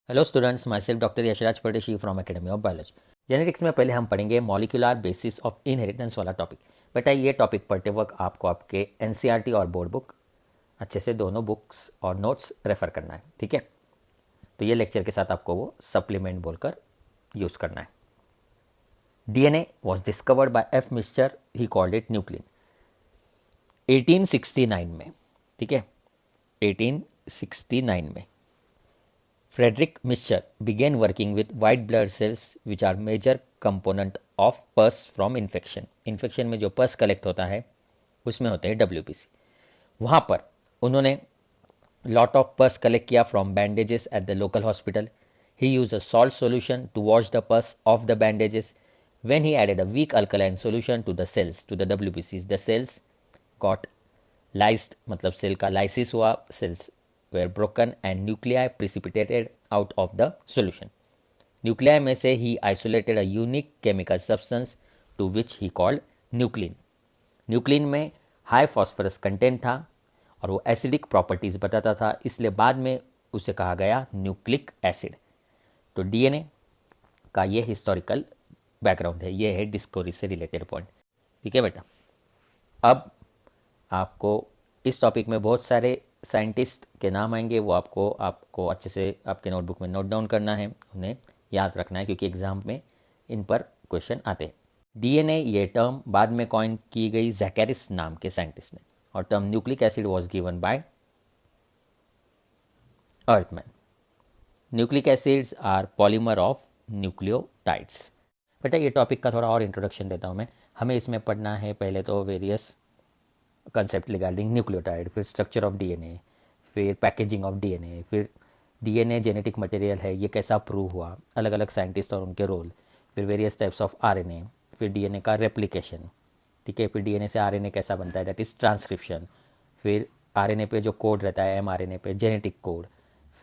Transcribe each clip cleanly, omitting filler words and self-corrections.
Hello students, myself doctor Yashraj Pardeshi from academy of biology. Genetics में पहले हम पढ़ेंगे मॉलिक्यूलर बेसिस ऑफ इनहेरिटेंस वाला टॉपिक। बेटा ये टॉपिक पढ़ते वक्त आपको आपके एनसीईआरटी और बोर्ड बुक अच्छे से दोनों बुक्स और नोट्स रेफर करना है, ठीक है। तो ये लेक्चर के साथ आपको वो सप्लीमेंट बोलकर यूज़ करना है। DNA was discovered by F Miescher, he called it nuclein 1869 में, ठीक है। 1869 में Frederick Mischer began working with white blood cells which are major component of pus from infection। Infection में जो पस कलेक्ट होता है उसमें होते हैं WBC। वहाँ पर उन्होंने लॉट ऑफ पस कलेक्ट किया from bandages at the local hospital. He use a salt solution to wash the pus of the bandages. when he added a weak alkaline solution to the cells, to the WBCs, the cells got lysed, मतलब cell का lysis हुआ, cells were broken and nuclei precipitated out of the solution। Nuclei में से ही isolated a unique chemical substance to which he called nuclein. Nuclein में high phosphorus content था और वो एसिडिक प्रॉपर्टीज़ बताता था, इसलिए बाद में उसे कहा गया न्यूक्लिक एसिड। तो डीएनए का ये हिस्टोरिकल बैकग्राउंड है, ये है डिस्कवरी से रिलेटेड पॉइंट, ठीक है बेटा। अब आपको इस टॉपिक में बहुत सारे साइंटिस्ट के नाम आएंगे, वो आपको अच्छे से आपके नोटबुक में नोट डाउन करना है, उन्हें याद रखना है, क्योंकि एग्जाम में इन पर क्वेश्चन आते हैं। डीएनए ये टर्म बाद में कॉइन की गई जैकेरिस नाम के साइंटिस्ट ने, और term nucleic acid was given by Altmann. Nucleic acids are polymer of nucleotides. बेटा ये टॉपिक का थोड़ा और इंट्रोडक्शन देता हूँ मैं। हमें इसमें पढ़ना है पहले तो वेरियस कंसेप्ट रिगार्डिंग न्यूक्लियोटाइड, फिर स्ट्रक्चर ऑफ डीएनए, फिर पैकेजिंग ऑफ डीएनए, फिर डीएनए जेनेटिक मटेरियल है, ये कैसा प्रूव हुआ, अलग अलग साइंटिस्ट और उनके रोल, फिर वेरियस टाइप्स ऑफ आरएनए, फिर डीएनए का रेप्लिकेशन, ठीक है, फिर डीएनए से आरएनए कैसा बनता है, दैट इज़ ट्रांसक्रिप्शन, फिर आरएनए पे जो कोड रहता है एमआरएनए पे जेनेटिक कोड,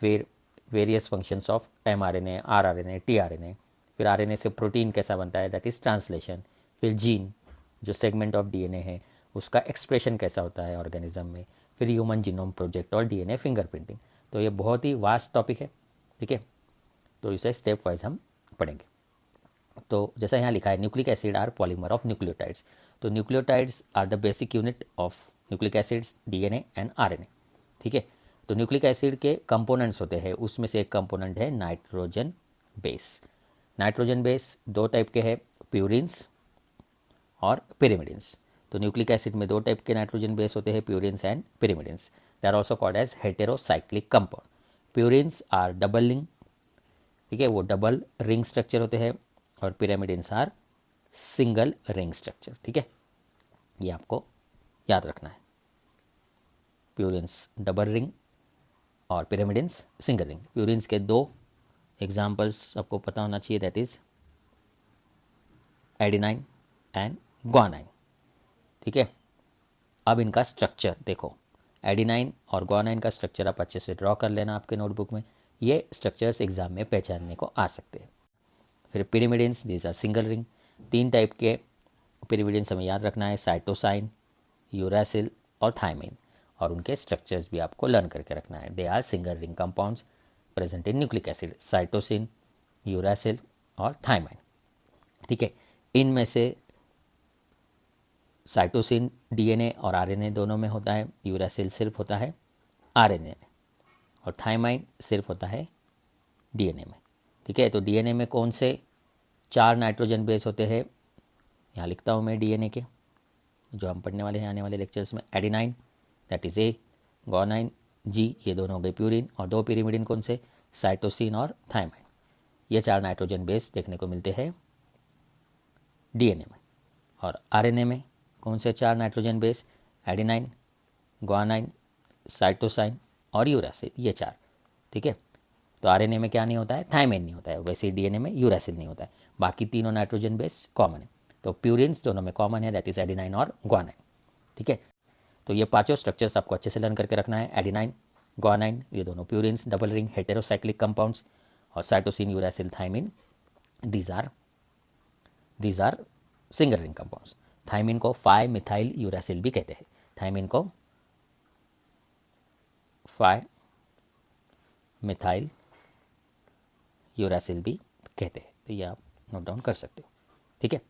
फिर various functions of mRNA, rRNA, tRNA, फिर आरएनए से प्रोटीन कैसा बनता है, दैट इज़ ट्रांसलेशन, फिर जीन जो सेगमेंट ऑफ डीएनए है उसका एक्सप्रेशन कैसा होता है ऑर्गेनिज्म में, फिर ह्यूमन जीनोम प्रोजेक्ट और डीएनए फिंगरप्रिंटिंग। तो ये बहुत ही वास्ट टॉपिक है, ठीक है। तो इसे स्टेप वाइज हम पढ़ेंगे। तो जैसा यहाँ लिखा है, nucleic acid are polymer of nucleotides. तो nucleotides are the basic unit of nucleic acids, DNA and RNA, ठीक है। तो न्यूक्लिक एसिड के कंपोनेंट्स होते हैं, उसमें से एक कंपोनेंट है नाइट्रोजन बेस। नाइट्रोजन बेस दो टाइप के हैं, प्यूरिन्स और पिरिमिडिन्स। तो न्यूक्लिक एसिड में दो टाइप के नाइट्रोजन बेस होते हैं, purines and pyrimidines. They are also called as heterocyclic compound. Purines are double ring, ठीक है, वो डबल रिंग स्ट्रक्चर होते हैं, और pyrimidines are single ring structure, ठीक है। ये आपको याद रखना है, प्यूरिन्स डबल रिंग और पिरामिडिन्स सिंगल रिंग। प्यूरिन्स के दो एग्जाम्पल्स आपको पता होना चाहिए, that is adenine and guanine, ठीक है। अब इनका स्ट्रक्चर देखो, एडिनाइन और ग्वानाइन का स्ट्रक्चर आप अच्छे से ड्रॉ कर लेना आपके नोटबुक में, ये स्ट्रक्चर्स एग्जाम में पहचानने को आ सकते हैं। फिर pyrimidines, these are single ring. तीन टाइप के पिरिमिडिन्स हमें याद रखना है, साइटोसाइन, यूरासिल और थायमिन, और उनके स्ट्रक्चर्स भी आपको लर्न करके रखना है। They are single ring compounds present in nucleic acid, cytosine, uracil और थायमाइन, ठीक है। इनमें से साइटोसिन डीएनए और आरएनए दोनों में होता है, यूरासिल सिर्फ होता है आरएनए में, और थायमाइन सिर्फ होता है डीएनए में, ठीक है। तो डीएनए में कौन से चार नाइट्रोजन बेस होते हैं, यहाँ लिखता हूँ मैं डीएनए के जो हम पढ़ने वाले हैं आने वाले लेक्चर्स में। Adenine that is A, guanine G, ये दोनों हो गए प्यूरिन, और दो पिरिमिडिन कौन से, साइटोसिन और थायमाइन। ये चार नाइट्रोजन बेस देखने को मिलते हैं डीएनए में। और आरएनए में कौन से चार nitrogen base, adenine, guanine, cytosine और यूरासिल, ये चार, ठीक है। तो आरएनए में क्या नहीं होता है, थायमाइन नहीं होता है, वैसे ही डीएनए में यूरासिल नहीं होता है। बाकी तीनों नाइट्रोजन बेस कॉमन है, तो प्यूरिन्स दोनों में कॉमन है, दैट इज एडिनाइन और ग्वानाइन, ठीक है। तो ये पांचों स्ट्रक्चर्स आपको अच्छे से लर्न करके रखना है। एडिनाइन, ग्वानाइन, ये दोनों purines double ring heterocyclic compounds, और cytosine, uracil, thymine, these are single ring compounds. Thymine को 5 मिथाइल यूरासिल भी कहते हैं, थायमिन को 5 मिथाइल यूरासिल भी कहते हैं। तो ये आप नोट डाउन कर सकते हो, ठीक है।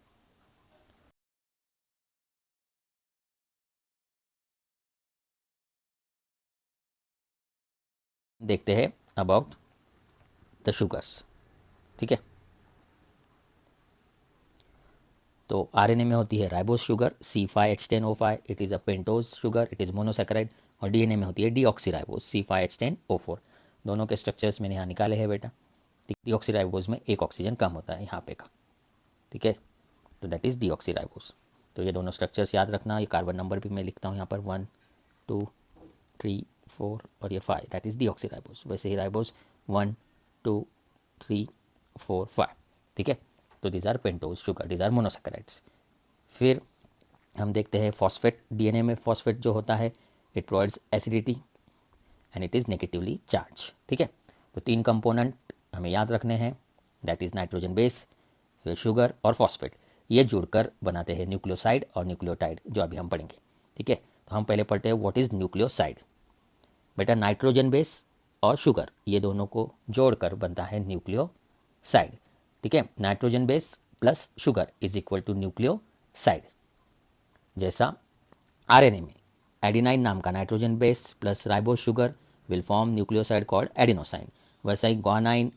देखते हैं अबाउट द शुगर्स, ठीक है। तो आरएनए में होती है ribose sugar C5H10O5, it is a pentose sugar, it is monosaccharide. और डीएनए में होती है डीऑक्सीराइबोज C5H10O4। दोनों के स्ट्रक्चर्स मैंने यहाँ निकाले हैं बेटा। डीऑक्सीराइबोज में एक ऑक्सीजन कम होता है यहाँ पे का, ठीक है। तो दैट इज़ डीऑक्सीराइबोज। तो ये दोनों स्ट्रक्चर्स याद रखना। ये कार्बन नंबर भी मैं लिखता हूँ यहाँ पर 1 2 3 4 और ये 5, दैट इज़ डीऑक्सीराइबोज। वैसे ही राइबोज 1 2 3 4 5, ठीक है। तो these are pentose sugar, these are monosaccharides. फिर हम देखते हैं फॉस्फेट। डीएनए में फॉस्फेट जो होता है it provides acidity and it is negatively charge, ठीक है। तो 3 कंपोनेंट हमें याद रखने हैं, दैट इज़ नाइट्रोजन बेस, फिर शुगर और फॉस्फेट। ये जुड़कर बनाते हैं न्यूक्लियोसाइड और न्यूक्लियोटाइड, जो अभी हम पढ़ेंगे, ठीक है। तो हम पहले पढ़ते हैं व्हाट इज़ न्यूक्लियोसाइड। बेटा नाइट्रोजन बेस और शुगर ये दोनों को जोड़कर बनता है न्यूक्लियोसाइड, ठीक है। Nitrogen base plus sugar is equal to nucleoside. जैसा आरएनए में एडिनाइन नाम का nitrogen base plus ribose sugar will form nucleoside called adenosine, वैसा ही ग्वानाइन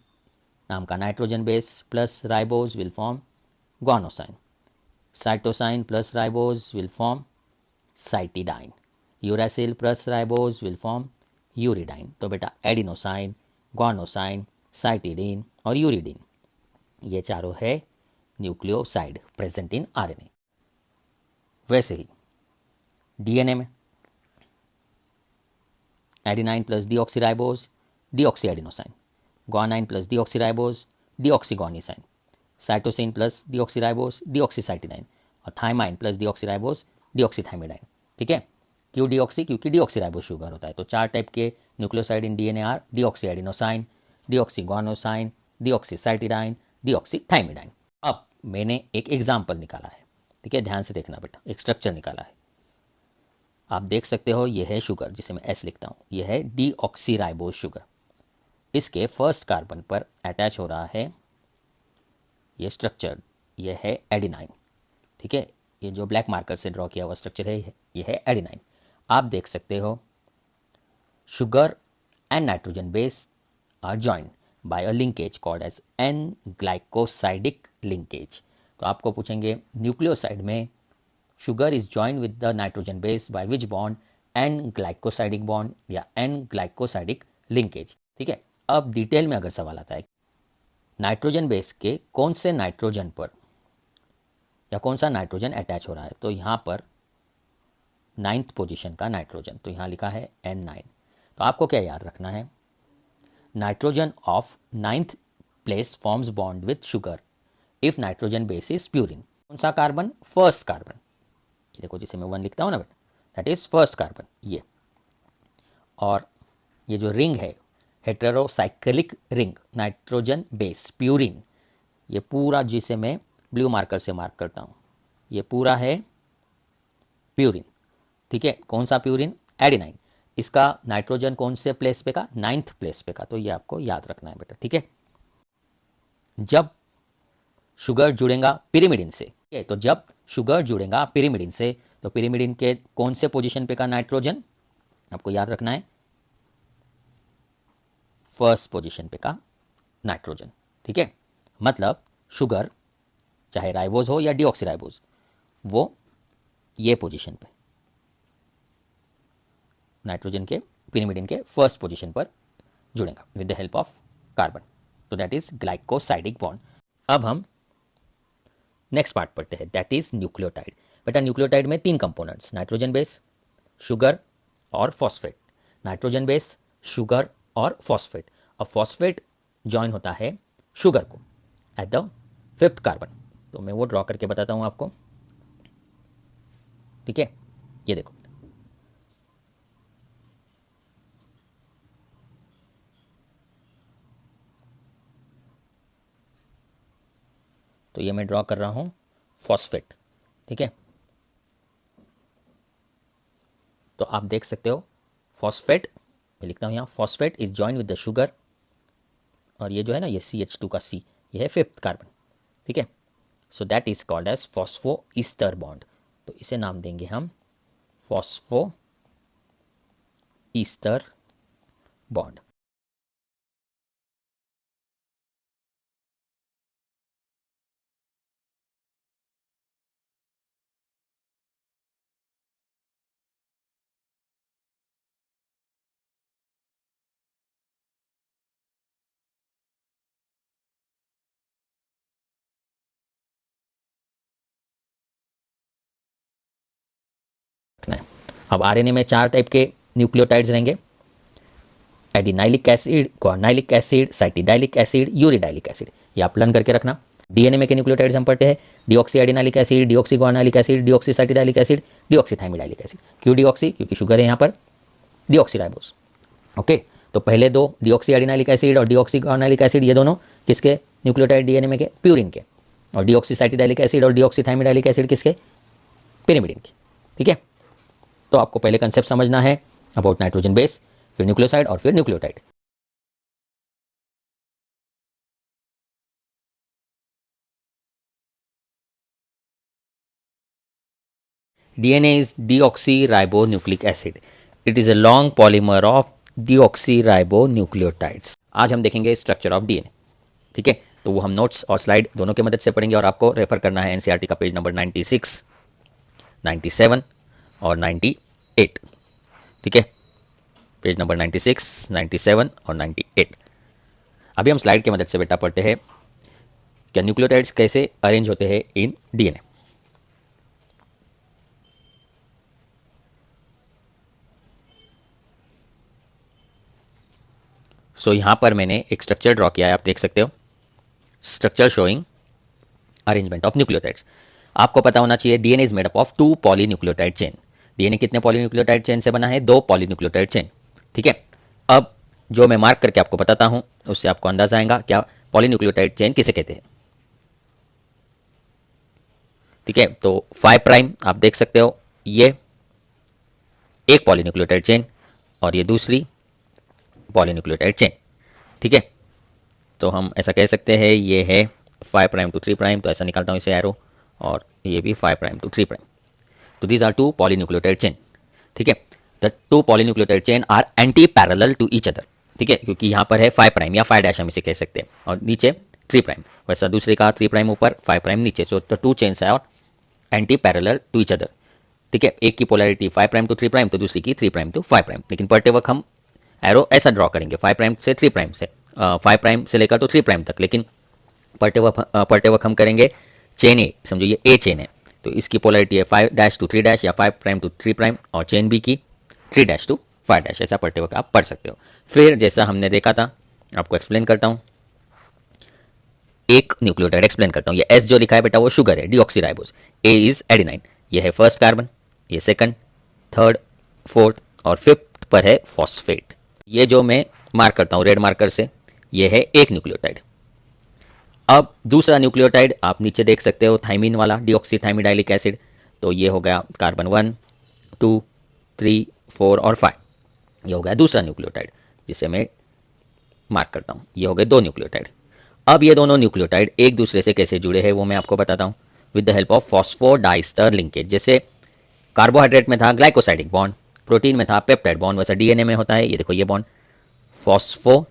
नाम का nitrogen base plus ribose will form guanosine. Cytosine plus ribose will form cytidine. Uracil plus ribose will form uridine. तो बेटा adenosine, guanosine, cytidine और uridine ये चारों है न्यूक्लियोसाइड प्रेजेंट इन आरएनए। वैसे ही डीएनए में adenine plus deoxyribose deoxy adenosine, guanine plus deoxyribose deoxyguanosine, cytosine plus deoxyribose deoxycytidine और थाइमाइन प्लस डीऑक्सीराइबोज डीऑक्सीथाइमिडाइन, ठीक है। क्यों डीऑक्सी? क्योंकि डीऑक्सीराइबोज शुगर होता है। तो 4 टाइप के nucleoside in DNA are deoxy adenosine, deoxyguanosine, deoxycytidine, deoxythymidine. अब मैंने एक एग्जाम्पल निकाला है, ठीक है, ध्यान से देखना बेटा। एक स्ट्रक्चर निकाला है, आप देख सकते हो। यह है शुगर जिसे मैं एस लिखता हूँ, यह है डीऑक्सीराइबोज शुगर। इसके फर्स्ट कार्बन पर अटैच हो रहा है ये स्ट्रक्चर, यह है एडिनाइन, ठीक है। ये जो ब्लैक मार्कर से ड्रॉ किया हुआ स्ट्रक्चर है यह है एडिनाइन। आप देख सकते हो sugar and nitrogen base are joined by a linkage called as N glycosidic linkage. तो आपको पूछेंगे न्यूक्लियोसाइड में sugar is joined with the nitrogen base by which bond? N glycosidic bond या एन ग्लाइकोसाइडिक लिंकेज, ठीक है। अब detail में अगर सवाल आता है नाइट्रोजन बेस के कौन से नाइट्रोजन पर या कौन सा नाइट्रोजन अटैच हो रहा है, तो यहाँ पर 9th पोजीशन का नाइट्रोजन, तो यहाँ लिखा है N9। तो आपको क्या याद रखना है? Nitrogen of 9th place forms bond with sugar if nitrogen base is purine. कौन सा कार्बन? First carbon. ये देखो जिसे मैं 1 लिखता हूँ ना बेटा, दैट इज फर्स्ट कार्बन ये। और ये जो रिंग है heterocyclic ring nitrogen base purine, ये पूरा जिसे मैं ब्लू मार्कर से मार्क करता हूँ, ये पूरा है प्यूरिन, ठीक है। कौन सा प्यूरिन? एडिनाइन। इसका नाइट्रोजन कौन से प्लेस पे का? 9th प्लेस पे का। तो ये आपको याद रखना है बेटा, ठीक है। जब शुगर जुड़ेगा पिरिमिडिन से, ठीक है, तो जब शुगर जुड़ेगा पिरिमिडिन से तो पिरिमिडिन के कौन से पोजीशन पे का नाइट्रोजन आपको याद रखना है? फर्स्ट पोजीशन पे का नाइट्रोजन, ठीक है। मतलब शुगर चाहे राइबोज हो या डीऑक्सीराइबोज, वो ये पोजीशन पे नाइट्रोजन के पिरिमिडिन के फर्स्ट पोजीशन पर जुड़ेगा with the help of carbon. तो दैट इज ग्लाइकोसाइडिक बॉन्ड। अब हम नेक्स्ट पार्ट पढ़ते हैं, दैट इज न्यूक्लियोटाइड। बेटा न्यूक्लियोटाइड में 3 कंपोनेंट्स, नाइट्रोजन बेस, शुगर और फॉस्फेट। नाइट्रोजन बेस, शुगर और फॉस्फेट। अब फॉस्फेट ज्वाइन होता है शुगर को एट द 5th कार्बन। तो मैं वो ड्रॉ करके बताता हूँ आपको, ठीक है। ये देखो, तो ये मैं ड्रॉ कर रहा हूँ फॉस्फेट, ठीक है। तो आप देख सकते हो फॉस्फेट, मैं लिखता हूँ यहाँ phosphate is join with the sugar और ये जो है ना ये CH2 का C, ये है 5th कार्बन, ठीक है। So that is called as phospho ester bond. तो इसे नाम देंगे हम फॉस्फो ईस्टर बॉन्ड। अब आरएनए में 4 टाइप के न्यूक्लियोटाइड्स रहेंगे, adenylic acid, guanylic acid, cytidylic acid, uridylic acid. ये आप लर्न करके रखना। डीएनए में के न्यूक्लियोटाइड्स हम पढ़ते हैं deoxy adenylic acid, deoxy guanylic acid, deoxy cytidylic acid, deoxy thymidylic acid. क्यों डीऑक्सी? क्योंकि शुगर है यहाँ पर, डीऑक्सी राइबोस। ओके, तो पहले दो डीऑक्सी एडिनाइलिक एसिड और डीऑक्सी गुआनाइलिक एसिड, ये दोनों किसके न्यूक्लियोटाइड डीएनए में के? प्यूरिन के। और डीऑक्सी साइटिडाइलिक एसिड और डीऑक्सी थाइमिडाइलिक एसिड किसके? पिरिमिडिन के, ठीक है। तो आपको पहले कंसेप्ट समझना है अबाउट नाइट्रोजन बेस, फिर न्यूक्लियोसाइड और फिर nucleotide. DNA is deoxyribonucleic acid. It is a long polymer of deoxyribonucleotides. आज हम देखेंगे स्ट्रक्चर ऑफ DNA, ठीक है। तो वो हम नोट्स और स्लाइड दोनों की मदद से पढ़ेंगे और आपको रेफर करना है एनसीईआरटी का पेज नंबर 96, 97 और 98, ठीक है। पेज नंबर 96, 97 और 98। अभी हम स्लाइड की मदद से बेटा पढ़ते हैं क्या न्यूक्लियोटाइड्स कैसे अरेंज होते हैं इन डीएनए। सो यहाँ पर मैंने एक स्ट्रक्चर ड्रॉ किया है, आप देख सकते हो, structure showing arrangement of nucleotides. आपको पता होना चाहिए DNA is made up of 2 polynucleotide chain. DNA कितने पॉलीन्यूक्लियोटाइड चेन से बना है? 2 पॉलीन्यूक्लियोटाइड चेन, ठीक है। अब जो मैं मार्क करके आपको बताता हूं उससे आपको अंदाजा आएगा क्या पॉलीन्यूक्लियोटाइड चेन किसे कहते हैं, ठीक है। तो 5 प्राइम आप देख सकते हो, ये एक पॉलीन्यूक्लियोटाइड चेन और ये दूसरी पॉलीन्यूक्लियोटाइड चेन, ठीक है। तो हम ऐसा कह सकते हैं ये है 5 प्राइम टू 3 प्राइम, तो ऐसा निकालता हूँ इसे एरो, और ये भी 5 प्राइम टू 3 प्राइम। तो दीज आर 2 पॉलीन्यूक्लियोटाइड चेन, ठीक है। The 2 polynucleotide chain are anti parallel to each other, ठीक है, क्योंकि यहाँ पर है 5 प्राइम या 5 डैश हम इसे कह सकते हैं, और नीचे 3 प्राइम। वैसा दूसरे का 3 प्राइम ऊपर 5 प्राइम नीचे। So the 2 chains are anti parallel to each other, ठीक है। एक की पोलैरिटी 5 प्राइम टू 3 प्राइम, तो दूसरी की 3 प्राइम टू 5 प्राइम। लेकिन पढ़ते वक्त हम एरो ऐसा ड्रॉ करेंगे 5 प्राइम से 3 प्राइम से, 5 प्राइम से लेकर तो 3 प्राइम तक। लेकिन पढ़ते वक्त हम करेंगे चेन ए, समझो ये ए चेन है, तो इसकी पोलैरिटी है 5 डैश टू 3 डैश या 5 प्राइम टू 3 प्राइम, और चेन बी की 3 डैश टू 5 डैश। ऐसा पढ़ते वक्त आप पढ़ सकते हो। फिर जैसा हमने देखा था, आपको एक्सप्लेन करता हूँ, एक न्यूक्लियोटाइड एक्सप्लेन करता हूँ। ये एस जो लिखा है बेटा वो शुगर है, डीऑक्सीराइबोस। ए इज एडिनाइन, ये है फर्स्ट कार्बन, ये सेकंड, थर्ड, फोर्थ और फिफ्थ पर है फॉस्फेट। ये जो मैं मार्क करता हूँ रेड मार्कर से, ये है एक न्यूक्लियोटाइड। अब दूसरा न्यूक्लियोटाइड आप नीचे देख सकते हो, थाइमिन वाला, डीऑक्सी थाइमिडाइलिक एसिड। तो ये हो गया कार्बन 1, 2, 3, 4 और 5। ये हो गया दूसरा न्यूक्लियोटाइड जिसे मैं मार्क करता हूँ। ये हो गए 2 न्यूक्लियोटाइड। अब ये दोनों न्यूक्लियोटाइड एक दूसरे से कैसे जुड़े हैं वो मैं आपको बताता हूँ, with the help of phosphodiester linkage. जैसे कार्बोहाइड्रेट में था ग्लाइकोसाइडिक बॉन्ड, प्रोटीन में था पेप्टाइड बॉन्ड, वैसा डीएनए में होता है, ये देखो ये बॉन्ड, फॉस्फोडाइस्टर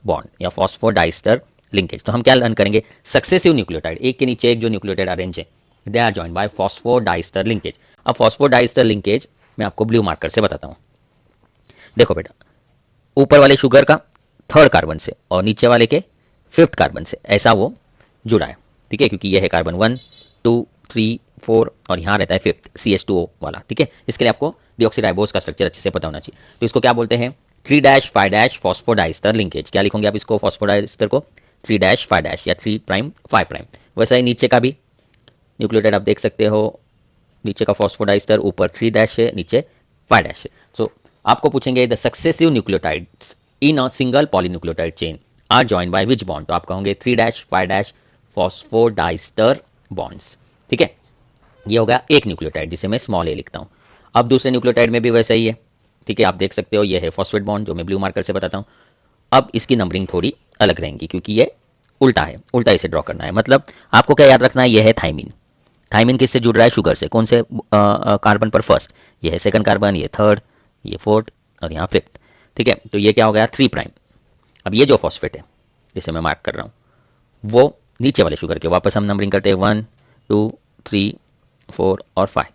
बॉन्ड या फॉस्फोडाइस्टर लिंकेज। तो हम क्या लर्न करेंगे, सक्सेसिव न्यूक्लियोटाइड, एक के नीचे एक जो न्यूक्लियोटाइड अरेंज है, they are joined by phosphodiester linkage. अब फॉस्फोडाइस्टर लिंकेज मैं आपको ब्लू मार्कर से बताता हूँ। देखो बेटा, ऊपर वाले शुगर का 3rd कार्बन से और नीचे वाले के 5th कार्बन से ऐसा वो जुड़ा है, ठीक है, क्योंकि ये है कार्बन 1, 2, 3, 4 और यहाँ रहता है 5th CH2O वाला, ठीक है। इसके लिए आपको डीऑक्सीराइबोस का स्ट्रक्चर अच्छे से पता होना चाहिए। तो इसको क्या बोलते हैं, 3 डैश 5 डैश फॉस्फोडाइस्टर लिंकेज। क्या लिखोगे आप इसको, फॉस्फोडाइस्टर को 3 डैश 5 डैश या 3 प्राइम 5 प्राइम। वैसा ही नीचे का भी न्यूक्लियोटाइड आप देख सकते हो, नीचे का फॉस्फोडाइस्टर ऊपर 3 डैश है, नीचे 5 डैश है। सो आपको पूछेंगे the successive nucleotides in a single polynucleotide chain are joined by which bond. तो आप कहोगे 3 डैश 5 डैश फॉस्फोडाइस्टर बॉन्ड्स, ठीक है। ये हो गया एक न्यूक्लियोटाइड जिसे मैं स्मॉल ए लिखता हूँ। अब दूसरे न्यूक्लियोटाइड में भी वैसा ही है, ठीक है। आप देख सकते हो ये है फॉस्फेट बॉन्ड जो मैं ब्लू मार्कर से बताता हूँ, अब इसकी नंबरिंग थोड़ी अलग रहेंगी क्योंकि ये उल्टा है, उल्टा इसे ड्रॉ करना है। मतलब आपको क्या याद रखना है, ये है थाइमिन। थाइमिन किससे जुड़ रहा है, शुगर से। कौन से कार्बन पर फर्स्ट, ये है सेकंड कार्बन, ये थर्ड, ये फोर्थ और यहाँ फिफ्थ। ठीक है, तो ये क्या हो गया 3 प्राइम। अब ये जो फॉस्फेट है जिसे मैं मार्क कर रहा हूँ वो नीचे वाले शुगर के, वापस हम नंबरिंग करते हैं 1 2 3 4 और 5।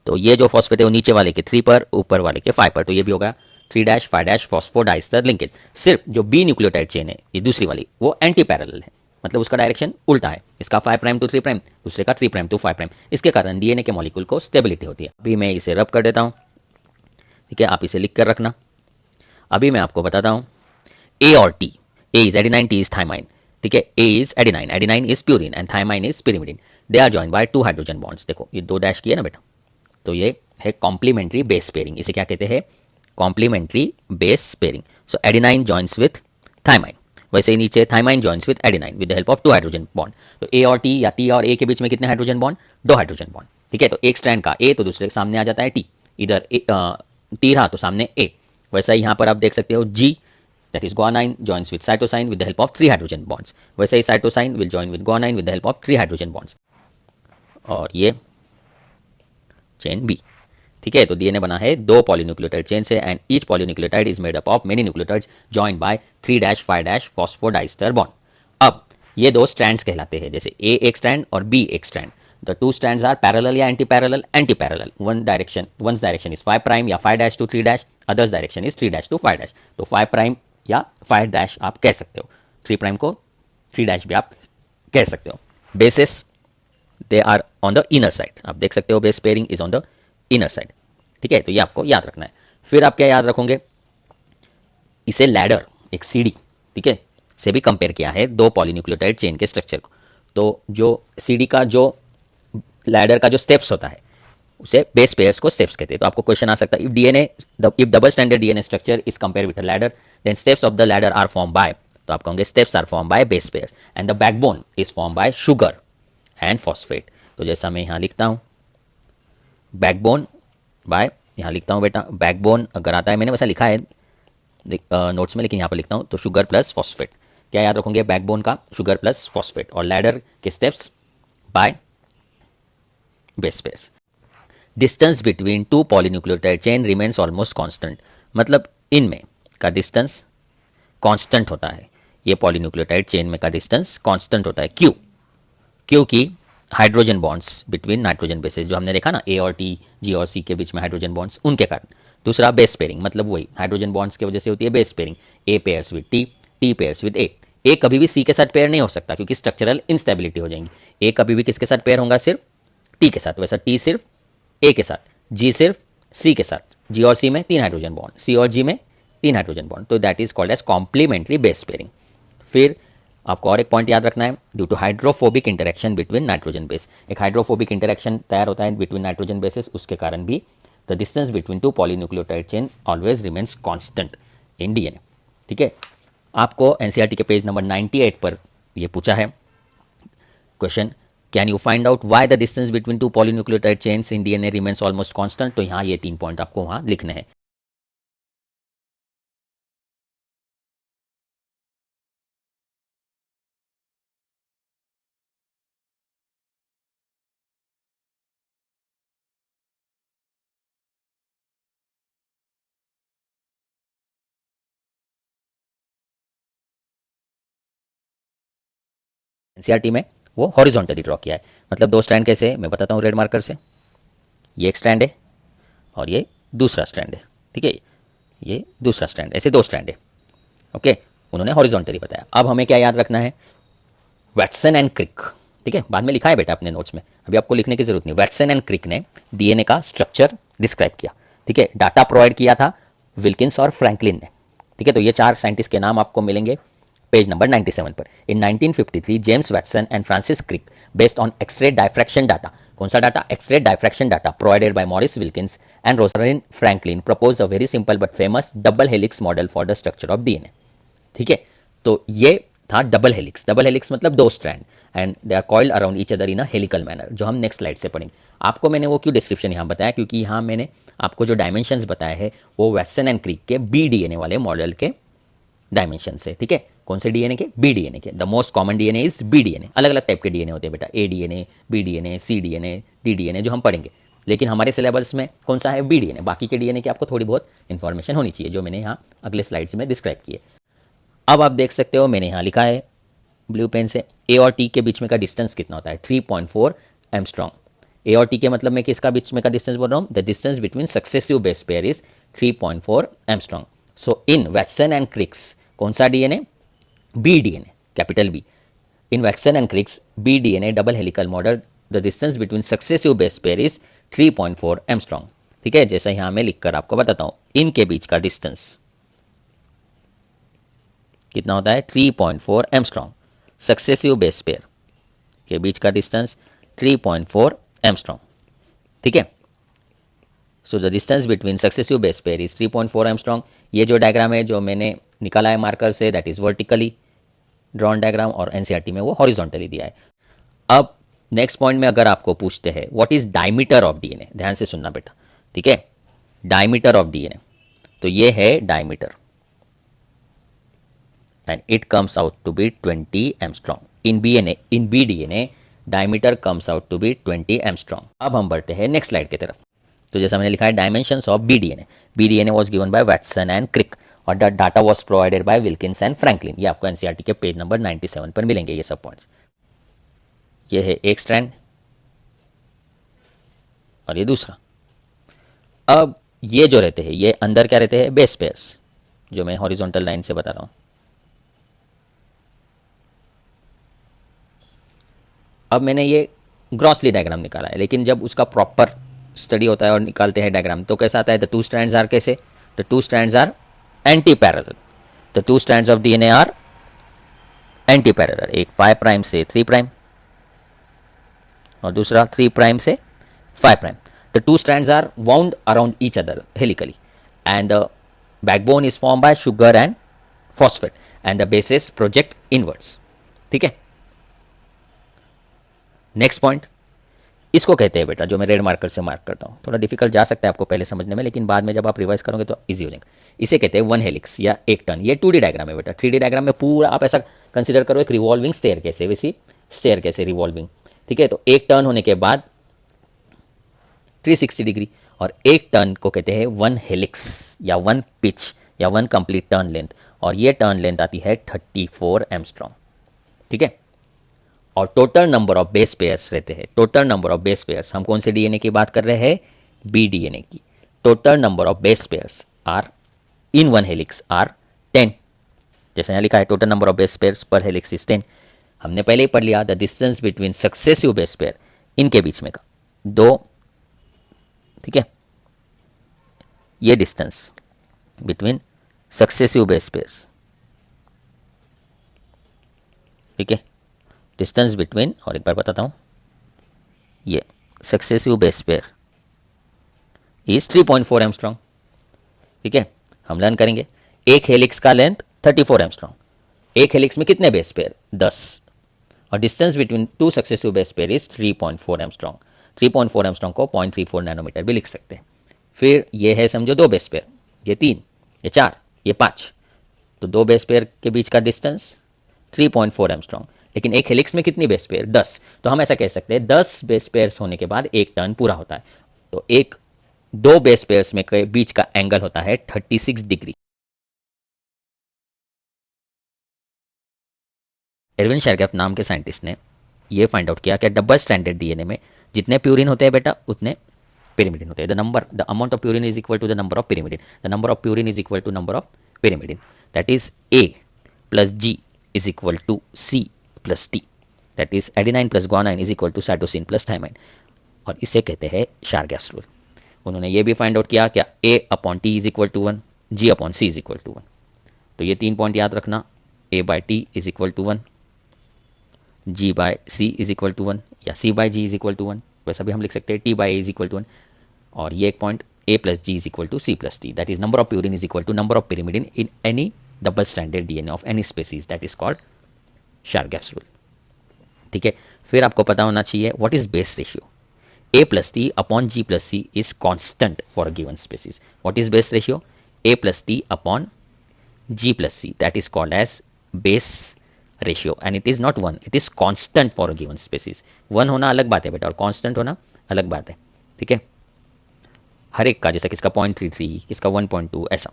तो ये जो फॉस्फेट है वो नीचे वाले के 3 पर, ऊपर वाले के 5 पर, तो ये भी होगा 3 5 फॉस्फोडाइस्टर लिंकेज। सिर्फ जो बी न्यूक्लियोटाइड चेन है ये दूसरी वाली वो एंटी पैरेलल है, मतलब उसका डायरेक्शन उल्टा है। इसका 5 प्राइम टू 3 प्राइम, दूसरे का 3 प्राइम टू 5 प्राइम। इसके कारण डीएनए के मॉलिक्यूल को स्टेबिलिटी होती है। अभी मैं इसे रब कर देता हूँ, ठीक है, आप इसे लिख कर रखना। अभी मैं आपको बताता हूँ ए और T. A is adenine, T is thymine. ठीक है, A is adenine, adenine is purine and thymine is pyrimidine. They are joined by 2 hydrogen bonds. देखो ये 2 डैश किए ना बेटा, तो ये है कॉम्प्लीमेंट्री बेस पेयरिंग। इसे क्या कहते हैं, complementary base pairing. So adenine joins with thymine, वैसे ही नीचे thymine joins with adenine with the help of 2 hydrogen bond. तो ए और टी या टी और ए के बीच में कितने हाइड्रोजन बॉन्ड, 2 हाइड्रोजन बॉन्ड। ठीक है, तो एक स्ट्रैंड का ए तो दूसरे के सामने आ जाता है टी, इधर टी रहा तो सामने ए। वैसा ही यहाँ पर आप देख सकते हो जी, that is guanine joins with cytosine with the help of 3 hydrogen bonds. वैसे ही cytosine will join with guanine with the help of 3 hydrogen bonds. और ये चेन बी। ठीक है, तो डीएनए बना है 2 पॉलीन्यूक्लियोटाइड चेन से and each polynucleotide is made up of many nucleotides joined by 3 5 phosphodiester bond. अब ये 2 स्ट्रैंड्स कहलाते हैं, जैसे ए एक स्ट्रैंड और बी एक strand. The 2 strands are parallel या anti parallel, anti parallel. One direction is 5 prime या 5 to 3 others direction is 3 to 5 तो 5 प्राइम या 5 आप कह सकते हो, 3 प्राइम को 3 भी आप कह सकते हो। Bases they are on the inner side, आप देख सकते हो base pairing is on the inner side. ठीक है, तो ये आपको याद रखना है। फिर आप क्या याद रखोगे, इसे लैडर, एक सीढ़ी, ठीक है, से भी कंपेयर किया है 2 पॉलीन्यूक्लियोटाइड चेन के स्ट्रक्चर को। तो जो सीढ़ी का जो लैडर का जो स्टेप्स होता है उसे बेस पेयर्स को स्टेप्स कहते हैं। तो आपको क्वेश्चन आ सकता है, if double standard DNA structure is compare with a ladder then steps of the ladder are form by, तो आप कहोगे steps are form by base pairs and the backbone is form by sugar and phosphate. तो जैसा मैं यहाँ लिखता हूँ backbone bye, यहाँ लिखता हूँ बेटा बैकबोन, अगर आता है मैंने वैसा लिखा है नोट्स में, लेकिन यहाँ पर लिखता हूँ तो शुगर प्लस फॉस्फेट। क्या याद रखोगे, बैकबोन का शुगर प्लस फॉस्फेट और लैडर के steps bye base pairs. Distance between 2 polynucleotide chain remains almost constant, मतलब इनमें का डिस्टेंस कांस्टेंट होता है। ये पॉलीन्यूक्लियोटाइड चेन में का डिस्टेंस कांस्टेंट होता है। क्यों, क्योंकि hydrogen bonds between nitrogen bases जो हमने देखा ना, ए और टी, जी और सी के बीच में हाइड्रोजन बॉन्ड्स, उनके कारण। दूसरा बेस पेयरिंग, मतलब वही हाइड्रोजन बॉन्ड्स की वजह से होती है base pairing. A pairs with T, T pairs with A. A कभी भी सी के साथ पेयर नहीं हो सकता क्योंकि स्ट्रक्चरल इंस्टेबिलिटी हो जाएंगी। ए कभी भी किसके साथ पेयर होगा, सिर्फ टी के साथ। वैसा टी सिर्फ ए के साथ, जी सिर्फ सी के साथ। जी और सी में 3 हाइड्रोजन बॉन्ड, सी और जी में 3 हाइड्रोजन बॉन्ड, तो that is called as complementary base pairing. फिर आपको और एक पॉइंट याद रखना है, due to hydrophobic interaction between nitrogen base. एक हाइड्रोफोबिक इंटरेक्शन तैयार होता है बिटवीन नाइट्रोजन बेसेस, उसके कारण भी the distance between 2 polynucleotide chain always remains constant in DNA. ठीक है, आपको एनसीईआरटी के पेज नंबर 98 पर यह पूछा है question, can you find out why the distance between 2 polynucleotide chains in DNA remains almost constant. तो यहाँ ये 3 पॉइंट आपको वहाँ लिखने हैं। एनसीईआरटी में वो हॉरिजॉन्टली ड्रॉ किया है, मतलब 2 स्ट्रैंड कैसे मैं बताता हूँ रेड मार्कर से। ये एक स्ट्रैंड है और ये दूसरा स्ट्रैंड है। ठीक है, ये दूसरा स्ट्रैंड, ऐसे 2 स्ट्रैंड है। ओके, उन्होंने हॉरिजॉन्टली बताया। अब हमें क्या याद रखना है, वैटसन एंड क्रिक। ठीक है, बाद में लिखा है बेटा अपने नोट्स में, अभी आपको लिखने की जरूरत नहीं। वैटसन एंड क्रिक ने डीएनए का स्ट्रक्चर डिस्क्राइब किया। ठीक है, डाटा प्रोवाइड किया था विल्किंस और फ्रैंकलिन ने। ठीक है, तो ये 4 साइंटिस्ट के नाम आपको मिलेंगे पेज नंबर 97 पर। In 1953 James Watson and Francis Crick based on X ray diffraction data, कौन सा data, X ray diffraction data provided by Maurice Wilkins and Rosalind Franklin, propose a very simple but famous double helix model for the structure of DNA. ठीक है, तो ये था double helix. Double helix मतलब 2 strand and they are coiled around each other in a helical manner, जो हम next slide से पढ़ेंगे। आपको मैंने वो क्यों डिस्क्रिप्शन यहाँ बताया, क्योंकि यहाँ मैंने आपको जो डायमेंशंस बताए हैं वो वैटसन एंड क्रिक के बी डीएनए वाले मॉडल के डायमेंशन से, ठीक है। कौन से डीएनए के? बी डीएनए के। The most common DNA is B DNA. अलग अलग टाइप के डीएनए होते हैं बेटा, A DNA, B DNA, C DNA, D DNA, जो हम पढ़ेंगे। लेकिन हमारे सिलेबस में कौन सा है? B DNA. बाकी के डीएनए की आपको थोड़ी बहुत इन्फॉर्मेशन होनी चाहिए, जो मैंने यहाँ अगले स्लाइड्स में डिस्क्राइब की है। अब आप देख सकते हो मैंने यहाँ लिखा है ब्लू पेन से, ए और टी के बीच में का डिस्टेंस कितना होता है? 3.4 एमस्ट्रॉन्ग। ए और टी के मतलब मैं किसका बीच में का डिस्टेंस बोल रहा हूँ? The distance between successive base pair is 3.4 angstrom. So in Watson and Crick's कौन सा DNA? B DNA, capital B. In Watson and Crick's B DNA double helical model, the distance between successive base pair is 3.4 angstrom. ठीक है, जैसा यहाँ मैं लिखकर आपको बताता हूँ, इनके बीच का डिस्टेंस कितना होता है? 3.4 एमस्ट्रॉन्ग। सक्सेसिव बेस पेयर के बीच का डिस्टेंस 3.4 एमस्ट्रॉन्ग, ठीक है। So the distance between successive base pair is 3.4 Armstrong. ये जो डायग्राम है जो मैंने निकाला है मार्कर से, that is vertically drawn diagram, और एनसीईआरटी में वो हॉरिजॉन्टली दिया है। अब नेक्स्ट पॉइंट में अगर आपको पूछते हैं what is diameter of DNA, ध्यान से सुनना बेटा, ठीक है। डायमीटर ऑफ डीएनए, तो ये है diameter, and it comes out to be 20 angstrom. In BDNA diameter comes out to be 20 angstrom. अब हम बढ़ते हैं नेक्स्ट स्लाइड की तरफ। तो जैसा मैंने लिखा है dimensions of BDNA, BDNA was given by Watson and Crick और the data was provided by Wilkins and Franklin। ये आपको एनसीईआरटी के पेज नंबर 97 पर मिलेंगे ये सब पॉइंट्स। ये है एक स्ट्रैंड और ये दूसरा। अब ये जो रहते हैं ये अंदर क्या रहते हैं? बेस पेयर्स, जो मैं हॉरिजॉन्टल लाइन से बता रहा हूँ। अब मैंने ये ग्रॉसली डायग्राम निकाला है, लेकिन जब उसका प्रॉपर स्टडी होता है और निकालते हैं डायग्राम तो कैसा आता है? द टू स्ट्रैंड्स आर कैसे? The two strands are anti parallel. The two strands of DNA are anti parallel. एक 5 प्राइम से 3 प्राइम और दूसरा 3 प्राइम से 5 prime. The two strands are wound around each other helically and the backbone is form by sugar and phosphate and the bases project inwards, ठीक है। Next point, इसको कहते हैं बेटा, जो मैं रेड मार्कर से मार्क करता हूँ, थोड़ा डिफिकल्ट जा सकता है आपको पहले समझने में, लेकिन बाद में जब आप रिवाइज करोगे तो इजी हो जाएगा। इसे कहते हैं वन हेलिक्स या एक टर्न। ये 2D डायग्राम है बेटा। 3D डायग्राम में पूरा आप ऐसा कंसिडर करो एक रिवॉल्विंग स्टेयर कैसे, वैसी स्टेयर कैसे रिवॉल्विंग, ठीक है। तो एक टर्न होने के बाद 360 डिग्री, और एक टर्न को कहते हैं वन हेलिक्स या वन पिच या वन कंप्लीट टर्न लेंथ, और ये टर्न लेंथ आती है 34 एमस्ट्रॉन्ग, ठीक है। और total number of base pairs रहते हैं। Total number of base pairs, हम कौन से डीएनए की बात कर रहे हैं? बी डीएनए की। Total number of base pairs are in one helix are 10। जैसे यहाँ लिखा है total number of base pairs per helix is 10। हमने पहले ही पढ़ लिया the distance between successive base pair, इनके बीच में का 2, ठीक है। ये distance between successive base pairs, ठीक है। डिस्टेंस बिटवीन, और एक बार बताता हूँ, ये successive base pair is 3.4 angstrom, ठीक है। हम लर्न करेंगे एक हेलिक्स का लेंथ 34 एमस्ट्रॉन्ग। एक हेलिक्स में कितने बेस पेयर? 10, और distance between two successive base pair is 3.4 Armstrong. 3.4 Armstrong को 0.34 नैनोमीटर भी लिख सकते हैं। फिर ये है समझो 2 बेस पेयर, ये 3, ये 4, ये 5, तो 2 बेस पेयर के बीच का डिस्टेंस 3.4 एमस्ट्रॉन्ग। लेकिन एक हेलिक्स में कितनी बेस पेयर? 10, तो हम ऐसा कह सकते हैं 10 बेस पेयर्स होने के बाद एक टर्न पूरा होता है। तो एक 2 बेस पेयर्स में के बीच का एंगल होता है 36 डिग्री। एरविन शार्गैफ नाम के साइंटिस्ट ने ये फाइंड आउट किया कि डबल स्ट्रैंडेड डीएनए में जितने प्यूरिन होते हैं बेटा उतने pyrimidine होते हैं। The amount of purine is equal to the number of pyrimidine। The number of purine is equal to number of pyrimidine, that is A plus G is equal to C plus T, that is adenine plus guanine is equal to cytosine plus thymine, और इसे कहते हैं शार्गैफ्स rule. उन्होंने ये भी find out किया क्या A upon T is equal to 1, G upon C is equal to 1। तो ये 3 पॉइंट याद रखना, A by T is equal to 1, G by C is equal to 1, या C by G is equal to 1, वैसा भी हम लिख सकते हैं T by A is equal to 1, और ये एक point A plus G is equal to C plus T, that is number of purine is equal to number of pyrimidine in any double stranded DNA of any species, that is called Chargaff's rule, ठीक है। फिर आपको पता होना चाहिए what is base ratio. A plus T upon G plus C is constant for a given species. What is base ratio? A plus T upon G plus C, that is called as base ratio, and it is not 1, it is constant for a given species. 1 होना अलग बात है बेटा और constant होना अलग बात है, ठीक है। हर एक का, जैसा किसका 0.33, किसका 1.2, ऐसा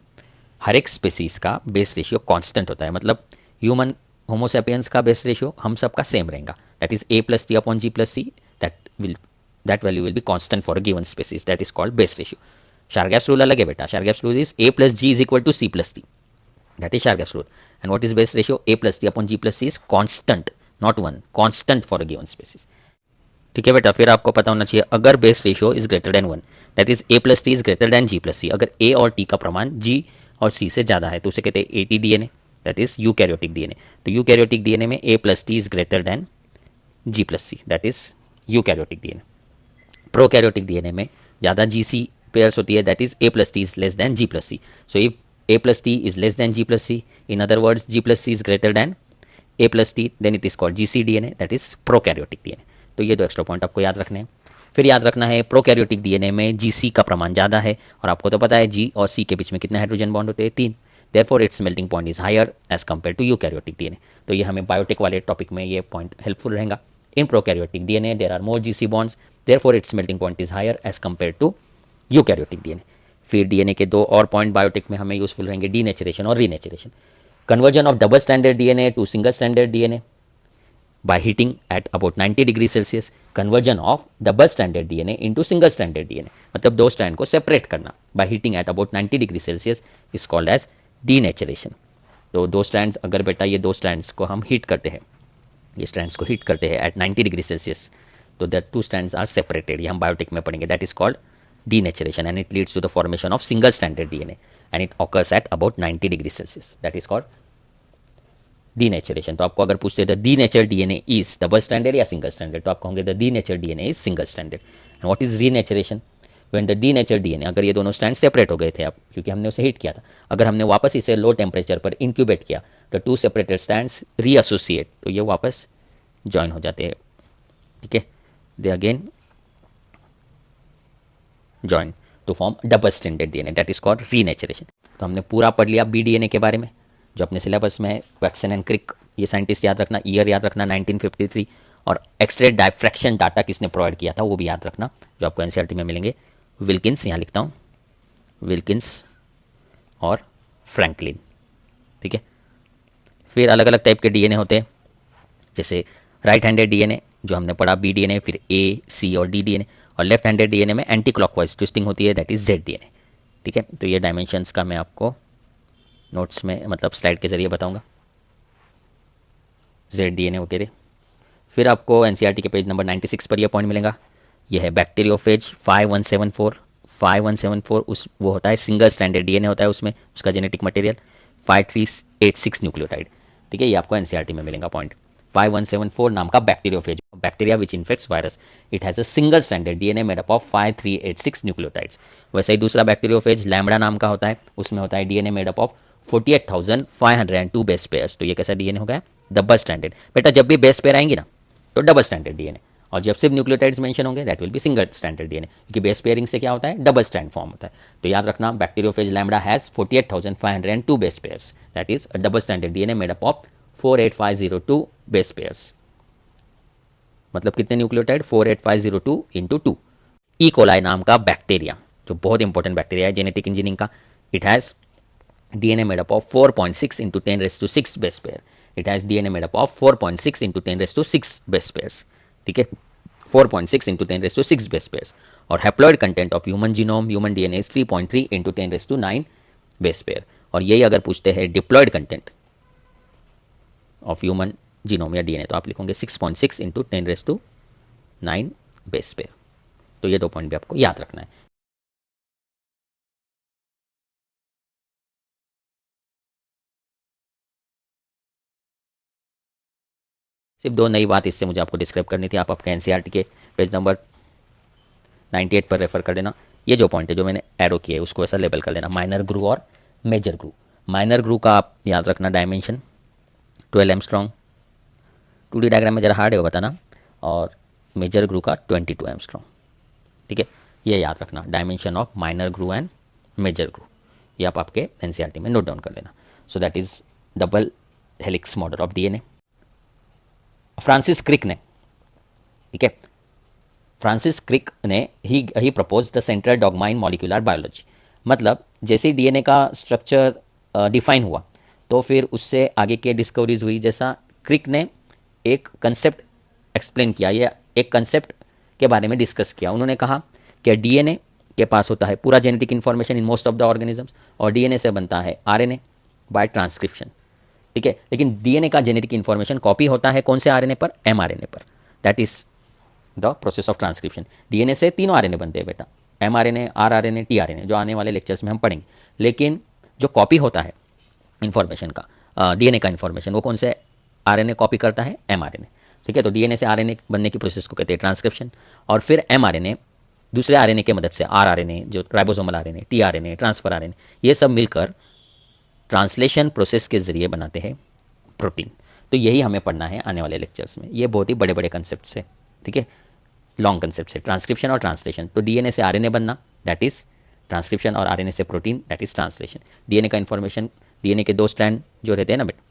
हर एक स्पेसीज का बेस रेशियो कांस्टेंट होता है। मतलब ह्यूमन होमोसेपियंस का बेस रेशियो हम सबका सेम रहेगा, that is a plus T upon G plus C, that value will be constant for a given species, that is called base ratio. Chargaff's rule अलग है बेटा, Chargaff's rule is a plus G is equal to c plus T, that is Chargaff's rule. And what is base ratio? a plus T upon G plus C is constant, not 1, constant for a given species, ठीक है बेटा। फिर आपको पता होना चाहिए अगर base ratio is greater than 1, that is a plus T is greater than G plus C, अगर a और t का प्रमाण g और c से ज़्यादा है तो उसे कहते हैं AT DNA, that is eukaryotic DNA। तो यूकैरियोटिक DNA में a plus T is greater than G plus C, that is eukaryotic DNA। Prokaryotic DNA में ज़्यादा GC पेयर्स होती है, that is a plus T is less than G plus C. So if a plus T is less than G plus C, in other words G plus C is greater than a plus T, then it is called GC DNA, that is prokaryotic DNA। तो ये दो extra point आपको याद रखने हैं। फिर याद रखना है प्रोकैरियोटिक DNA में GC का प्रमाण ज़्यादा है, और आपको तो पता है G और C के बीच में कितने हाइड्रोजन बॉन्ड होते हैं? 3। Therefore its melting point is higher as compare to eukaryotic DNA। तो ये हमें बायोटेक वाले टॉपिक में ये पॉइंट हेल्पफुल रहेगा। In prokaryotic DNA there are more GC bonds, therefore its melting point is higher as compare to eukaryotic DNA। फिर DNA के दो और पॉइंट बायोटेक में हमें यूजफुल रहेंगे, डीनेचरेशन और renaturation. Conversion of double standard DNA to single standard DNA by heating at about 90 degree Celsius, conversion of double standard DNA into single standard DNA, मतलब दो स्ट्रैंड को सेपरेट करना by heating at about 90 degree Celsius is called as denaturation. तो दो strands, अगर बेटा ये दो स्ट्रैंड्स को हम हीट करते हैं, ये स्ट्रैंड्स को हीट करते हैं एट 90 डिग्री सेल्सियस, तो that two strands are separated, ये हम बायोटेक में पढ़ेंगे, that is called denaturation, and it leads to the formation of single standard DNA and it occurs at about 90 degree Celsius, that is called denaturation. तो आपको अगर पूछते the denatured DNA is double standard या single standard, तो आप कहोगे the denatured DNA is single standard. And what is रीनेचरेशन? When the denatured DNA, अगर ये दोनों स्टैंड सेपरेट हो गए थे अब, क्योंकि हमने उसे हीट किया था, अगर हमने वापस इसे लो टेम्परेचर पर इंक्यूबेट किया, the two separated stands reassociate, तो ये वापस ज्वाइन हो जाते हैं, ठीक है, they again join to form double standard DNA, that is called renaturation. तो हमने पूरा पढ़ लिया BDNA के बारे में जो अपने सिलेबस में है। वैक्सन एंड क्रिक, ये साइंटिस्ट याद रखना, ईयर याद रखना 1953, और एक्सरे डायफ्रैक्शन डाटा किसने प्रोवाइड किया था वो भी याद रखना, जो आपको एनसीईआरटी में मिलेंगे। विल्किंस, यहाँ लिखता हूँ, विल्किंस और फ्रैंकलिन, ठीक है। फिर अलग अलग टाइप के DNA होते हैं, जैसे राइट हैंडेड DNA जो हमने पढ़ा BDNA, फिर A, C और D DNA, और लेफ्ट हैंडेड DNA में एंटी क्लॉकवाइज ट्विस्टिंग होती है, दैट इज ZDNA, ठीक है। तो ये डायमेंशंस का मैं आपको नोट्स में, मतलब स्लाइड के जरिए बताऊंगा, ZDNA वगैरह। फिर आपको एनसीईआरटी के पेज नंबर 96 पर यह पॉइंट मिलेगा, यह है बैक्टीरियोफेज 5174। 5174 उस वो होता है सिंगल स्टैंडर्ड DNA होता है, उसमें उसका जेनेटिक मटेरियल 5386 न्यूक्लियोटाइड, ठीक है। ये आपको एनसीईआरटी में मिलेगा पॉइंट। 5174 नाम का bacteriophage, bacteria which infects virus, it has a single standard DNA made up of 5386 nucleotides. वैसे ही दूसरा बैक्टीरियोफेज लैम्बडा नाम का होता है, उसमें होता है DNA made up of 48,502 base pairs. तो ये कैसा DNA हो गया? Double standard. बेटा जब भी बेस पेयर आएंगी ना तो डबल स्टैंडर्ड DNA, और जब सिर्फ न्यूक्लियोटाइड्स मेंशन होंगे that will be single standard DNA, क्योंकि बेस पेयरिंग से क्या होता है? डबल स्टैंड फॉर्म होता है। तो याद रखना bacteriophage lambda has 48,502 base pairs, that is a double standard DNA made up of 48502 base pairs. मतलब कितने न्यूक्लियोटाइड? 48502 इंटू 2। ई कोलाई नाम का बैक्टीरिया, जो बहुत इंपॉर्टेंट बैक्टीरिया है जेनेटिक इंजीनियरिंग का, it has DNA made up of 4.6 into 10 raised to 6 base pair. It has DNA made up of 4.6 into 10 raised to 6 base pairs. ठीक है, 4.6 into 10 raised to 6 base pairs. और haploid content of human genome, human DNA is 3.3 into 10 raised to 9 base pair. और यही अगर पूछते हैं diploid content of human genome या DNA, तो आप लिखोगे 6.6 into 10 raised to 9 base pair. तो ये दो पॉइंट भी आपको याद रखना है। सिर्फ दो नई बात इससे मुझे आपको डिस्क्राइब करनी थी, आप आपके एनसीईआरटी के पेज नंबर 98 पर रेफर कर देना। ये जो पॉइंट है जो मैंने एरो किया है उसको ऐसा लेबल कर देना, माइनर ग्रू और मेजर ग्रू। माइनर ग्रू का आप याद रखना डायमेंशन 12 एंगस्ट्रॉम, 2D डायग्राम में ज़रा हार्ड है वो बताना, और मेजर ग्रू का 22 एंगस्ट्रॉम, ठीक है। ये याद रखना dimension of minor groove and major groove, ये आप आपके एनसीईआरटी में नोट डाउन कर देना। So that is double helix model of DNA. Francis Crick ने, ठीक है, फ्रांसिस क्रिक ने ही propose the central dogma in molecular biology. मतलब जैसे ही डीएनए का स्ट्रक्चर डिफाइन हुआ तो फिर उससे आगे के डिस्कवरीज हुई। जैसा क्रिक ने एक कंसेप्ट एक्सप्लेन किया या एक कंसेप्ट के बारे में डिस्कस किया, उन्होंने कहा कि डीएनए के पास होता है पूरा genetic information in most of the organisms, और डीएनए से बनता है आरएनए बाय ट्रांसक्रिप्शन, ठीक है। लेकिन डीएनए का जेनेटिक इन्फॉर्मेशन कॉपी होता है कौन से आरएनए पर? एमआरएनए पर। That is the process of transcription. DNA से तीनों आरएनए बनते हैं बेटा, एमआरएनए, आरआरएनए, टीआरएनए, जो आने वाले लेक्चर्स में हम पढ़ेंगे। लेकिन जो कॉपी होता है इन्फॉर्मेशन का, डीएनए का इन्फॉर्मेशन, वो कौन से आरएनए कॉपी करता है? एमआरएनए, ठीक है। तो डीएनए से आरएनए बनने की प्रोसेस को कहते हैं ट्रांसक्रिप्शन, और फिर एमआरएनए दूसरे आरएनए की मदद से, आरआरएनए जो ribosomal RNA, tRNA, transfer RNA, ये सब मिलकर ट्रांसलेशन प्रोसेस के जरिए बनाते हैं प्रोटीन। तो यही हमें पढ़ना है आने वाले लेक्चर्स में। ये बहुत ही बड़े बड़े कंसेप्ट है, ठीक है, लॉन्ग कंसेप्ट है, ट्रांसक्रिप्शन और ट्रांसलेशन। तो डीएनए से आरएनए बनना दैट इज ट्रांसक्रिप्शन, और आरएनए से protein that is translation. DNA का इन्फॉर्मेशन, डीएनए के दो स्ट्रैंड जो रहते हैं ना बेटा,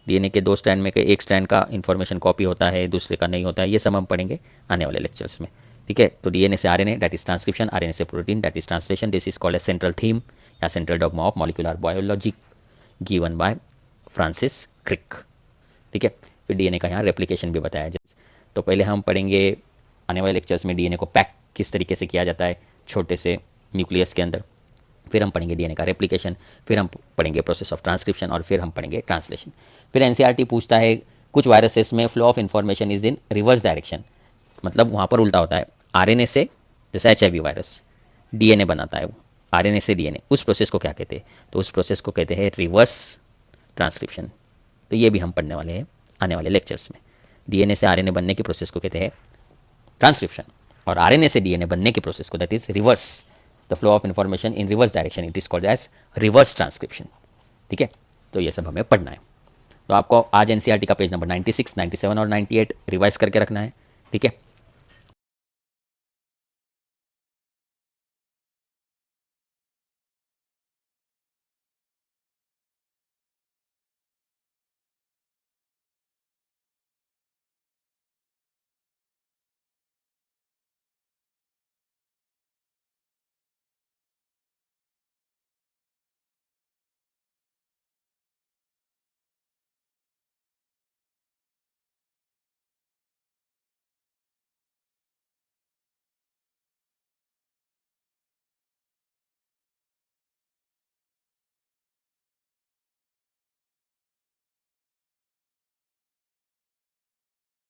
डीएनए के दो स्ट्रैंड में एक स्ट्रैंड का इन्फॉर्मेशन कॉपी होता है, दूसरे का नहीं होता है, ये सब हम पढ़ेंगे आने वाले लेक्चर्स में, ठीक है। तो डीएनए से RNA that is transcription, RNA से protein that is translation. This is called a central theme या central dogma of molecular biology given by Francis Crick, ठीक है। फिर डीएनए का यहाँ रेप्लिकेशन भी बताया जाए। तो पहले हम पढ़ेंगे आने वाले लेक्चर्स में डीएनए को पैक किस तरीके से किया जाता है छोटे से न्यूक्लियस के अंदर, फिर हम पढ़ेंगे डीएनए का रेप्लिकेशन, फिर हम पढ़ेंगे प्रोसेस ऑफ ट्रांसक्रिप्शन, और फिर हम पढ़ेंगे ट्रांसलेशन। फिर एनसीईआरटी पूछता है कुछ वायरसेस में flow of information is in reverse direction, मतलब वहाँ पर उल्टा होता है। आरएनए से, जैसे एचआईवी वायरस डीएनए बनाता है, वो आरएनए से डीएनए, उस प्रोसेस को क्या कहते हैं? तो उस प्रोसेस को कहते हैं रिवर्स ट्रांसक्रिप्शन। तो ये भी हम पढ़ने वाले हैं आने वाले लेक्चर्स में। डीएनए से आरएनए बनने की प्रोसेस को कहते हैं ट्रांसक्रिप्शन, और आरएनए से डीएनए बनने की प्रोसेस को that is reverse, the flow of information in reverse direction, it is called as reverse transcription, ठीक है। तो ये सब हमें पढ़ना है। तो आपको आज एनसीईआरटी का पेज नंबर 96, 97 और 98 रिवाइज करके रखना है, ठीक है।